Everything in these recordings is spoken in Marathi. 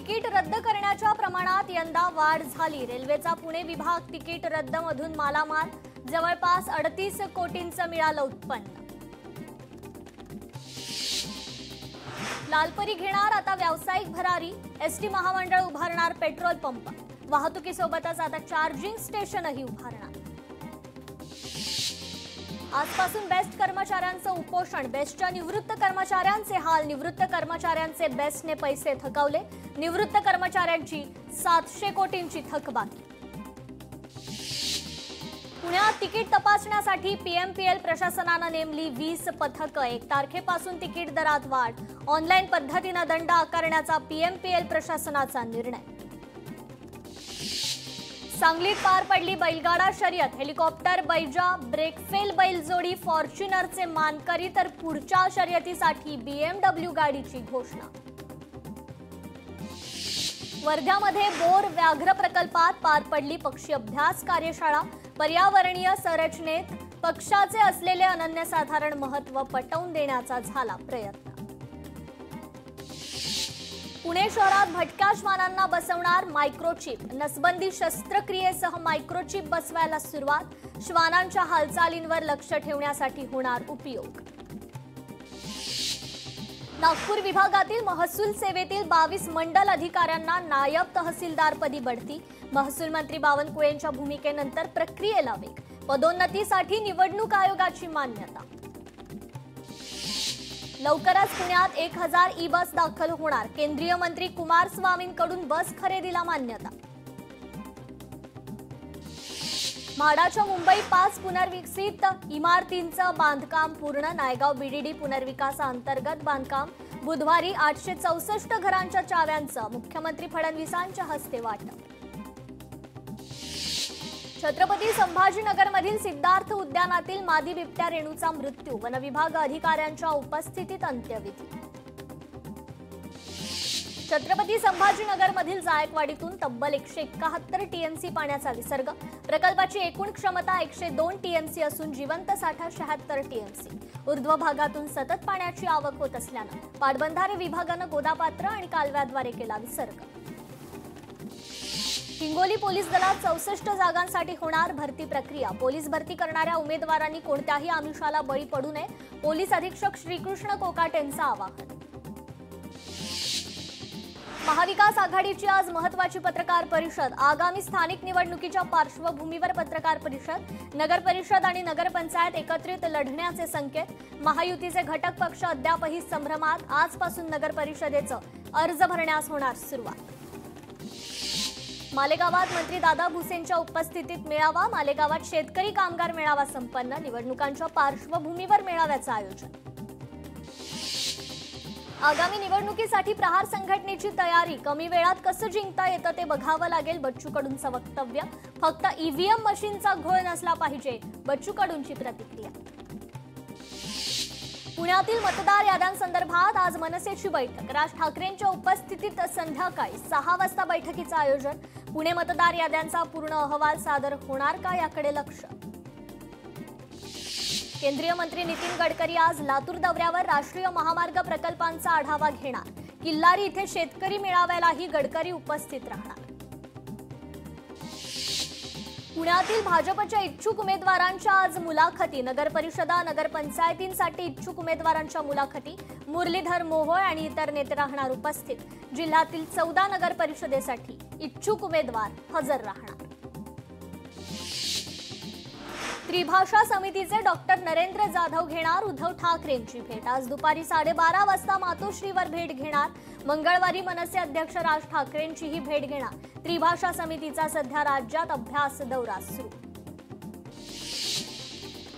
तिकीट रद्द करण्याच्या प्रमाणात यंदा वाढ झाली। रेल्वेचा पुणे विभाग तिकीट रद्द मधून मालामाल, जवळपास 38 कोटींचं मिळालं उत्पन्न। लालपरी घेणार आता व्यावसायिक भरारी, एसटी महामंडळ उभारणार पेट्रोल पंप, वाहतुकीसोबतच आता चार्जिंग स्टेशनही उभारणार। आजपासून बेस्ट कर्मचाऱ्यांचं उपोषण, बेस्टच्या निवृत्त कर्मचाऱ्यांचे हाल, निवृत्त कर्मचाऱ्यांचे बेस्टने पैसे थकवले, निवृत्त कर्मचाऱ्यांची 700 कोटींची थकबाकी। पुण्यात तिकीट तपासण्यासाठी पीएमपीएल प्रशासनाने नेमली 20 पथकं। 1 तारखेपासून तिकीट दरात वाढ, ऑनलाईन पद्धतीने दंड आकारण्याचा पीएमपीएल प्रशासनाचा निर्णय। सांगलीत पार पडली बैलगाडा शर्यत, हेलिकॉप्टर बैजा ब्रेकफेल बैलजोडी फॉर्च्युनरचे मानकरी, तर पुढच्या शर्यतीसाठी बीएमडब्ल्यू गाडीची घोषणा। वर्ध्यामध्ये बोर व्याघ्र प्रकल्पात पार पडली पक्षी अभ्यास कार्यशाळा, पर्यावरणीय संरचनेत पक्षाचे असलेले अनन्यसाधारण महत्त्व पटवून देण्याचा झाला प्रयत्न। पुणे शहरात भटक्या श्वानांना बसवणार मायक्रोचिप, नसबंदी शस्त्रक्रियेसह मायक्रोचिप बसवायला सुरुवात, श्वानांच्या हालचालींवर लक्ष ठेवण्यासाठी होणार उपयोग। नागपूर विभागातील महसूल सेवेतील 22 मंडल अधिकाऱ्यांना नायब तहसीलदारपदी बढती, महसूल मंत्री बावनकुळेंच्या भूमिकेनंतर प्रक्रियेला वेग, पदोन्नतीसाठी निवडणूक आयोगाची मान्यता। लवकरच पुण्यात 1000 ई बस दाखल होणार, केंद्रीय मंत्री कुमारस्वामींकडून बस खरेदीला मान्यता। म्हाडाच्या मुंबई 5 पुनर्विकसित इमारतींचं बांधकाम पूर्ण, नायगाव बीडीडी पुनर्विकासाअंतर्गत बांधकाम, बुधवारी 864 घरांच्या चाव्यांचं मुख्यमंत्री फडणवीसांच्या हस्ते वाटप। छत्रपती संभाजीनगरमधील सिद्धार्थ उद्यानातील मादी बिबट्या रेणूचा मृत्यू, वनविभाग अधिकाऱ्यांच्या उपस्थितीत अंत्यविधी। छत्रपती संभाजीनगरमधील जायकवाडीतून तब्बल 171 टीएमसी पाण्याचा विसर्ग, प्रकल्पाची एकूण क्षमता 102 टीएमसी असून जिवंत साठा 76 टीएमसी। ऊर्ध्व भागातून सतत पाण्याची आवक होत असल्यानं पाटबंधारे विभागानं गोदापात्र आणि कालव्याद्वारे केला विसर्ग। हिंगोली पोलीस दलात 64 जागांसाठी होणार भरती प्रक्रिया, पोलीस भरती करणाऱ्या उमेदवारांनी कोणत्याही आमिषाला बळी पडू नये, पोलीस अधीक्षक श्रीकृष्ण कोकाटेंचं आवाहन। महाविकास आघाडीची आज महत्त्वाची पत्रकार परिषद, आगामी स्थानिक निवडणुकीच्या पार्श्वभूमीवर पत्रकार परिषद, नगर परिषद आणि नगरपंचायत एकत्रित लढण्याचे संकेत, महायुतीचे घटक पक्ष अद्यापही संभ्रमात, आजपासून नगर परिषदेचं अर्ज भरण्यास होणार सुरुवात। मालेगावात मंत्री दादा भुसेंच्या उपस्थितीत मेळावा, मालेगावात शेतकरी कामगार मेळावा संपन्न, निवडणुकांच्या पार्श्वभूमीवर मेळाव्याचं आयोजन। आगामी निवडणुकीसाठी प्रहार संघटनेची तयारी, कमी वेळात कसं जिंकता येतं ते बघावं लागेल, बच्चू कडूंचं वक्तव्य, फक्त ईव्हीएम मशीनचा घोळ नसला पाहिजे, बच्चू कडूंची प्रतिक्रिया। पुण्यातील मतदार याद्यांसंदर्भात आज मनसेची बैठक, राज ठाकरेंच्या उपस्थितीत संध्याकाळी 6 वाजता बैठकीचं आयोजन, पुणे मतदार याद्यांचा पूर्ण अहवाल सादर होणार का याकडे लक्ष। केंद्रीय मंत्री नितीन गडकरी आज लातूर दौऱ्यावर, राष्ट्रीय महामार्ग प्रकल्पांचा आढावा घेणार, किल्लारी इथे शेतकरी मेळाव्यालाही गडकरी उपस्थित राहणार। पुण्यातील भाजपच्या इच्छुक उमेदवारांच्या आज मुलाखती, नगरपरिषदा नगरपंचायतींसाठी इच्छुक उमेदवारांच्या मुलाखती, मुरलीधर मोहोळ आणि इतर नेते राहणार उपस्थित, जिल्ह्यातील 14 नगरपरिषदेसाठी इच्छुक उमेदवार हजर राहणार। त्रिभाषा समितीचे डॉक्टर नरेंद्र जाधव घेणार उद्धव ठाकरेंची भेट, आज दुपारी 12:30 वाजता मातोश्रीवर भेट घेणार, मंगळवारी मनसे अध्यक्ष राज ठाकरेंचीही भेट घेणार। त्रिभाषा समितीचा सध्या राज्यात अभ्यास दौरा सुरू।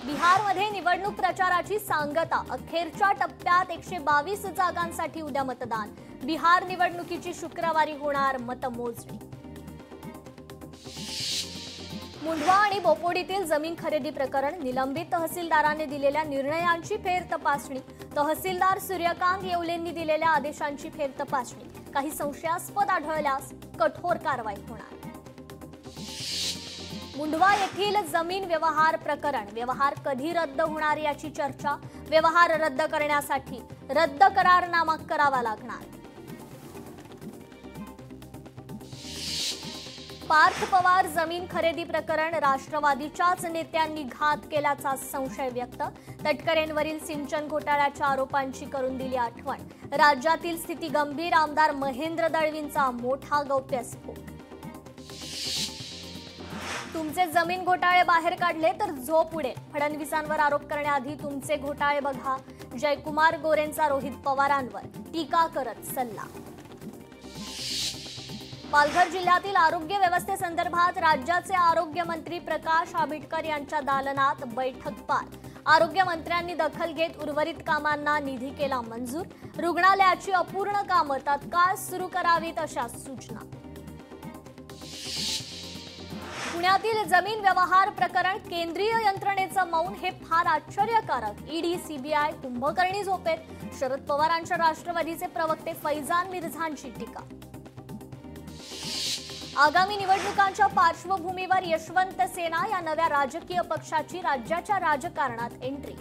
बिहारमध्ये निवडणूक प्रचाराची सांगता, अखेरच्या टप्प्यात 122 जागांसाठी उद्या मतदान, बिहार निवडणुकीची शुक्रवारी होणार मतमोजणी। मुंढवा आणि बोपोडीतील जमीन खरेदी प्रकरण, निलंबित तहसीलदारांनी दिलेल्या निर्णयांची फेर तपासणी, तहसीलदार सूर्यकांत येवलेंनी दिलेल्या आदेशांची फेर तपासणी, काही संशयास्पद आढळल्यास कठोर कारवाई होणार। मुंढवा येथील जमीन व्यवहार प्रकरण, व्यवहार कधी रद्द होणार याची चर्चा, व्यवहार रद्द करण्यासाठी रद्द करारनामा करावा लागणार। पार्थ पवार जमीन खरेदी प्रकरण राष्ट्रवादीच्याच नेत्यांनी घात केल्याचा संशय व्यक्त. तटकरेंवरील सिंचन घोटाळ्याच्या आरोपांची करून दिली आठवण. राज्यातील स्थिती गंभीर. आमदार महेंद्र दळवींचा मोठा गौप्यस्फोट. तुमचे जमीन घोटाळे बाहेर काढले तर झोप उडेल. फडणवीसांवर आरोप करण्याआधी तुमचे घोटाळे बघा. जयकुमार गोरेंचा रोहित पवारांवर टीका करत सल्ला. पालघर जिल्ह्यातील आरोग्य व्यवस्थेसंदर्भात राज्याचे आरोग्य मंत्री प्रकाश आंबेडकर यांच्या दालनात बैठक पार. आरोग्य मंत्र्यांनी दखल घेत उर्वरित कामांना निधी केला मंजूर. रुग्णालयाची अपूर्ण कामं तात्काळ सुरू करावीत अशा सूचना. पुण्यातील जमीन व्यवहार प्रकरण केंद्रीय यंत्रणेचं मौन हे फार आश्चर्यकारक. ईडी सीबीआय कुंभकर्णी झोपेत. शरद पवारांच्या राष्ट्रवादीचे प्रवक्ते फैजान मिर्झांची टीका. आगामी निवडणुकांच्या पार्श्वभूमीवर यशवंत सेना या नव्या राजकीय पक्षाची राज्याच्या राजकारणात एंट्री.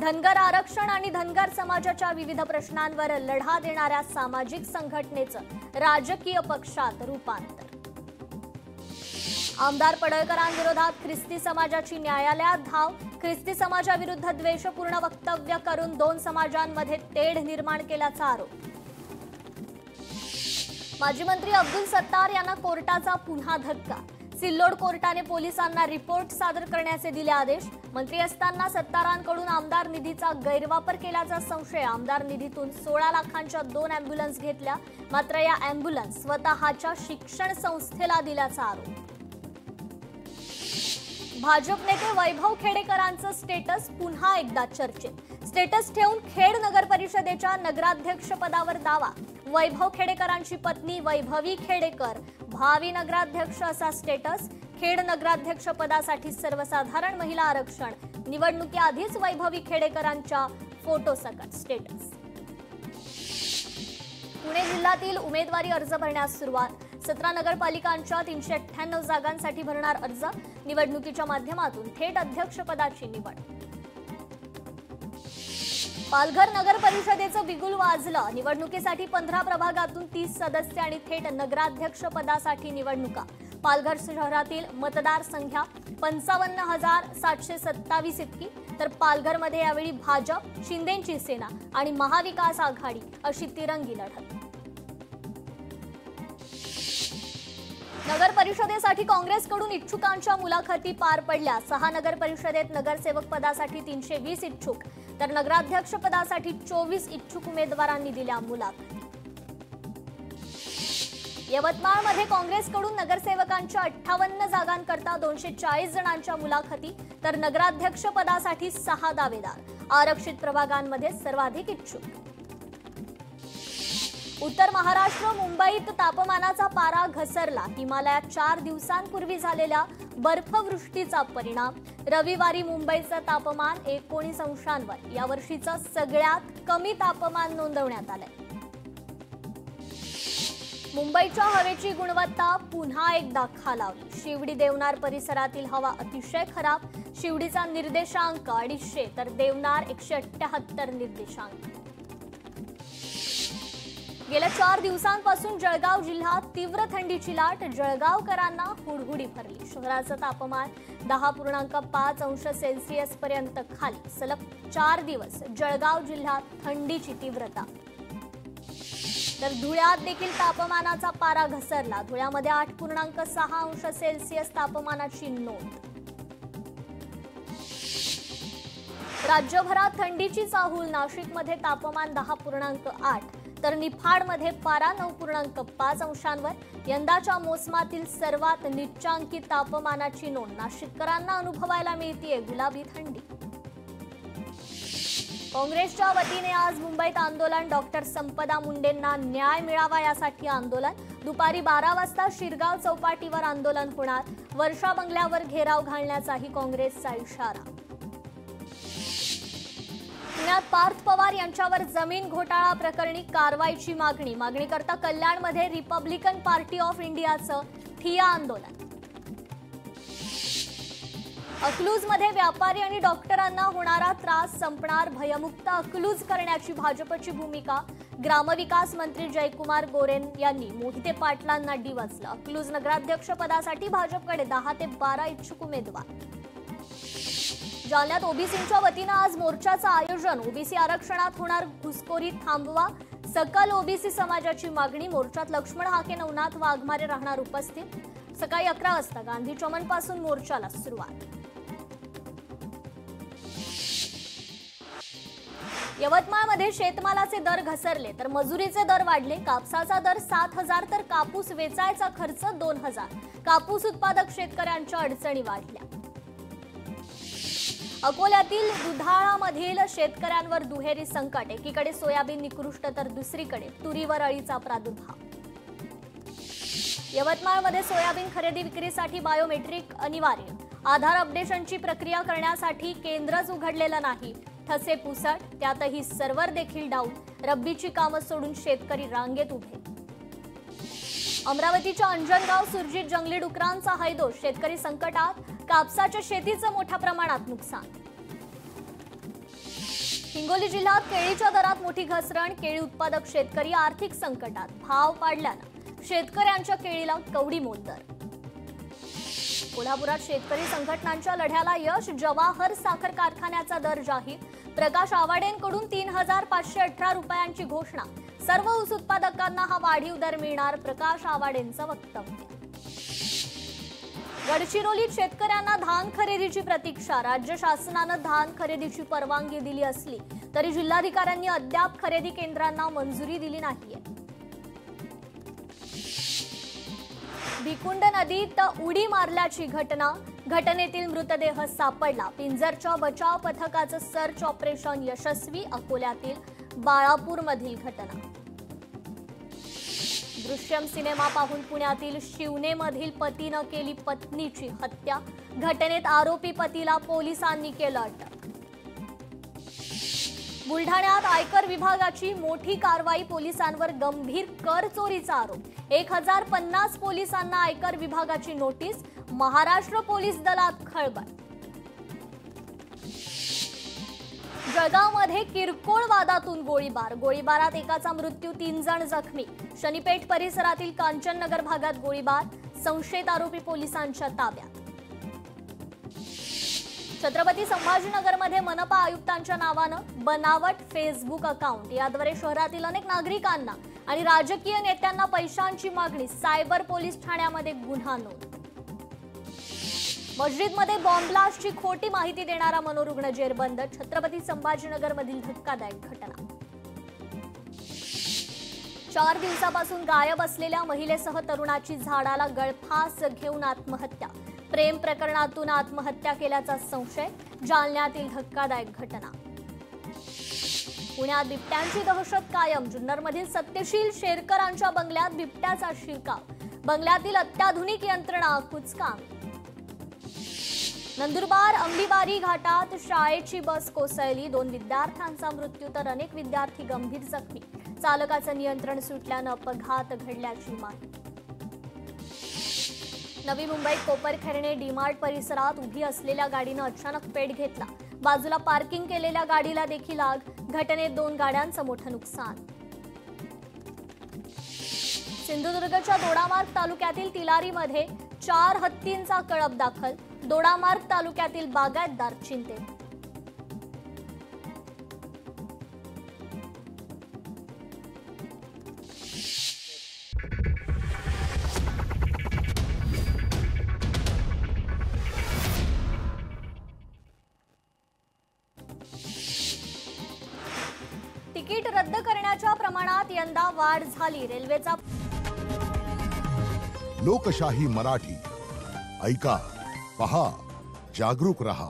धनगर आरक्षण आणि धनगर समाजाच्या विविध प्रश्नांवर लढा देणाऱ्या सामाजिक संघटनेचं राजकीय पक्षात रूपांतर. आमदार पडळकरांविरोधात ख्रिस्ती समाजाची न्यायालयात धाव. ख्रिस्ती समाजाविरुद्ध द्वेषपूर्ण वक्तव्य करून दोन समाजांमध्ये तेढ निर्माण केल्याचा आरोप. माजी मंत्री अब्दुल सत्तार यांना कोर्टाचा पुन्हा धक्का. सिल्लोड कोर्टाने पोलिसांना रिपोर्ट सादर करण्याचे दिले आदेश. मंत्री असताना सत्तारांकडून आमदार निधीचा गैरवापर केल्याचा संशय. आमदार निधीतून 16 लाखांच्या 2 अँब्युलन्स घेतल्या. मात्र या अँब्युलन्स स्वतःच्या शिक्षण संस्थेला दिल्याचा आरोप. भाजप नेते वैभव खेडेकरांचं स्टेटस पुन्हा एकदा चर्चेत. स्टेटस ठेवून खेड नगर परिषदेच्या नगराध्यक्षपदावर दावा. वैभव खेडेकरांची पत्नी वैभवी खेडेकर भावी नगराध्यक्ष असा स्टेटस. खेड नगराध्यक्षपदासाठी सर्वसाधारण महिला आरक्षण. निवडणुकीआधीच वैभवी खेडेकरांच्या फोटोसकट स्टेटस. पुणे जिल्ह्यातील उमेदवारी अर्ज भरण्यास सुरुवात. 17 नगरपालिकांच्या 398 जागांसाठी भरणार अर्ज. निवडणुकीच्या माध्यमातून थेट अध्यक्षपदाची निवड. पालघर नगर परिषदेचं बिगुल वाजलं. निवडणुकीसाठी 15 प्रभागातून 30 सदस्य आणि थेट नगराध्यक्ष पदासाठी निवडणुका. पालघर शहरातील मतदार संख्या 55,727 इतकी. तर पालघरमध्ये यावेळी भाजप, शिंदेची सेना आणि महाविकास आघाडी अशी तिरंगी लढत. नगर परिषदेसाठी काँग्रेसकडून इच्छुकांच्या मुलाखती पार पडल्या. 6 नगर परिषदेत नगरसेवक पदासाठी 320 इच्छुक तर नगराध्यक्ष पदासाठी 24 इच्छुक उमेदवारांनी दिल्या मुलाखती. यवतमाळमध्ये काँग्रेसकडून नगरसेवकांच्या 58 जागांकरता 240 जणांच्या मुलाखती तर नगराध्यक्ष पदासाठी 6 दावेदार. आरक्षित प्रभागांमध्ये सर्वाधिक इच्छुक. उत्तर महाराष्ट्र मुंबईत तापमानाचा पारा घसरला. हिमालयात 4 दिवसांपूर्वी झालेल्या बर्फवृष्टीचा परिणाम. रविवारी मुंबईचं तापमान 19 अंशांवर यावर्षीचं सगळ्यात कमी तापमान नोंदवण्यात आलंय. मुंबईच्या हवेची गुणवत्ता पुन्हा एकदा खालावली. शिवडी देवनार परिसरातील हवा अतिशय खराब. शिवडीचा निर्देशांक 250 तर देवनार 178 निर्देशांक. गेल्या 4 दिवसांपासून जळगाव जिल्ह्यात तीव्र थंडीची लाट. जळगावकरांना हुडहुडी भरली. शहराचं तापमान 10.5 अंश सेल्सिअस पर्यंत खाली. सलग 4 दिवस जळगाव जिल्ह्यात थंडीची तीव्रता. तर धुळ्यात देखील तापमानाचा पारा घसरला. धुळ्यामध्ये 8.6 अंश सेल्सिअस तापमानाची नोंद. राज्यभरात थंडीची चाहूल. नाशिकमध्ये तापमान 10.8 तर निफाडमध्ये पारा 9.5 अंशांवर. यंदाच्या मोसमातील सर्वात निच्चांकी तापमानाची नोंद. नाशिककरांना अनुभवायला मिळतेय गुलाबी थंडी. काँग्रेसच्या वतीने आज मुंबईत आंदोलन. डॉक्टर संपदा मुंडेंना न्याय मिळावा यासाठी आंदोलन. दुपारी 12 वाजता शिरगाव चौपाटीवर आंदोलन होणार. वर्षा बंगल्यावर घेराव घालण्याचाही काँग्रेसचा इशारा. पुण्यात पार्थ पवार यांच्यावर जमीन घोटाळा प्रकरणी कारवाईची मागणी. मागणीकरता कल्याणमध्ये रिपब्लिकन पार्टी ऑफ इंडियाचं ठिय्या आंदोलन. अकलूजमध्ये व्यापारी आणि डॉक्टरांना होणारा त्रास संपणार. भयमुक्त अकलूज करण्याची भाजपची भूमिका. ग्रामविकास मंत्री जयकुमार गोरेन यांनी मोहिते पाटलांना डिवचलं। अकलूज नगराध्यक्ष पदासाठी भाजपकडे 10 ते 12 इच्छुक उमेदवार। जालन्यात ओबीसींच्या वतीनं आज मोर्चाचं आयोजन। ओबीसी आरक्षणात होणार घुसखोरी थांबवा, सकल ओबीसी समाजाची मागणी। मोर्चात लक्ष्मण हाके, नवनाथ वाघमारे राहणार उपस्थित। सकाळी 11 वाजता गांधी चौकापासून मोर्चाला सुरुवात। यवतमाळमध्ये शेतमालाचे दर घसरले तर मजुरीचे दर वाढले। कापसाचा दर 7,000 तर कापूस वेचायचा खर्च 2,000। कापूस उत्पादक शेतकऱ्यांच्या अडचणी वाढल्या। अकोल्यातील दुधाळामधील शेतकऱ्यांवर दुहेरी संकट। एकीकडे सोयाबीन निकृष्ट तर दुसरीकडे तुरीवर अळीचा प्रादुर्भाव। यवतमाळमध्ये सोयाबीन खरेदी विक्रीसाठी बायोमेट्रिक अनिवार्य। आधार अपडेशनची प्रक्रिया करण्यासाठी केंद्रच उघडलेलं नाही। ठसे पुसट, त्यातही सर्व्हर देखील डाऊन। रब्बीची कामं सोडून शेतकरी रांगेत उभे। अमरावतीच्या अंजनगाव सुरजीत जंगली डुकरांचा हैदोस। शेतकरी संकटात, कापसाच्या शेतीचं मोठ्या प्रमाणात नुकसान। हिंगोली जिल्ह्यात केळीच्या दरात मोठी घसरण। केळी उत्पादक शेतकरी आर्थिक संकटात। भाव पाडल्यानं शेतकऱ्यांच्या केळीला कवडी मोल दर। कोल्हापुरात शेतकरी संघटनांच्या लढ्याला यश। जवाहर साखर कारखान्याचा दर जाहीर। प्रकाश आवाडेंकडून 3,518 रुपयांची घोषणा। सर्व ऊस उत्पादकांना हा वाढीव दर मिळणार। प्रकाश आवाडेंचं वक्तव्य। गडचिरोलीत शेतकऱ्यांना धान खरेदीची प्रतीक्षा। राज्य शासनानं धान खरेदीची परवानगी दिली असली तरी जिल्हाधिकाऱ्यांनी अद्याप खरेदी केंद्रांना मंजुरी दिली नाहीये। भिकुंड नदीत उडी मारल्याची घटना। घटनेतील मृतदेह सापडला। पिंजरच्या बचाव पथकाचं सर्च ऑपरेशन यशस्वी। अकोल्यातील बाळापूरमधील घटना। दृश्यम सिनेमा पाहून पुण्यातील शिवनेमधील पतीनं केली पत्नीची हत्या। घटनेत आरोपी पतीला पोलिसांनी केलं अटक। बुलढाण्यात आयकर विभागाची मोठी कारवाई। पोलिसांवर गंभीर कर चोरीचा आरोप। 1050 पोलिसांना आयकर विभागाची नोटीस। महाराष्ट्र पोलीस दलात खळबळ। जळगावमध्ये किरकोळ वादातून गोळीबार। गोळीबारात एकाचा मृत्यू, 3 जण जखमी। शनीपेठ परिसरातील कांचननगर भागात गोळीबार। संशयित आरोपी पोलिसांच्या ताब्यात। छत्रपती संभाजीनगरमध्ये मनपा आयुक्तांच्या नावानं बनावट फेसबुक अकाउंट। याद्वारे शहरातील अनेक नागरिकांना आणि राजकीय नेत्यांना पैशांची मागणी। सायबर पोलीस ठाण्यामध्ये गुन्हा नोंद। मस्जिदमध्ये बॉम्बब्लास्टची खोटी माहिती देणारा मनोरुग्ण जेरबंद। छत्रपती संभाजीनगरमधील धक्कादायक घटना। 4 दिवसापासून गायब असलेल्या महिलेसह तरुणाची झाडाला गळफास घेऊन आत्महत्या। प्रेम प्रकरणातून आत्महत्या केल्याचा संशय। जालन्यातील धक्कादायक घटना। पुण्यात बिबट्यांची दहशत कायम। जुन्नरमधील सत्यशील शेरकरांच्या बंगल्यात बिबट्याचा शिरकाव। बंगल्यातील अत्याधुनिक यंत्रणा कुचकामी। नंदुरबार अंबिबारी घाटात शाळेची बस कोसळली। 2 विद्यार्थ्यांचा मृत्यू तर अनेक विद्यार्थी गंभीर जखमी। चालकाचं नियंत्रण सुटल्यानं अपघात घडल्याची माहिती। नवी मुंबईत कोपरखैरणे डीमार्ट परिसरात उभी असलेल्या गाडीनं अचानक पेट घेतला। बाजूला पार्किंग केलेल्या गाडीला देखील आग। घटनेत 2 गाड्यांचं मोठं नुकसान। सिंधुदुर्गच्या दोडामार्ग तालुक्यातील तिलारीमध्ये 4 हत्तींचा कळप दाखल। दोडामार्ग तालुक्यातील बागायतदार चिंतेत। तिकीट रद्द करण्याच्या प्रमाणात यंदा वाढ झाली। रेल्वेचा लोकशाही मराठी ऐका, पहा, जागरूक रहा।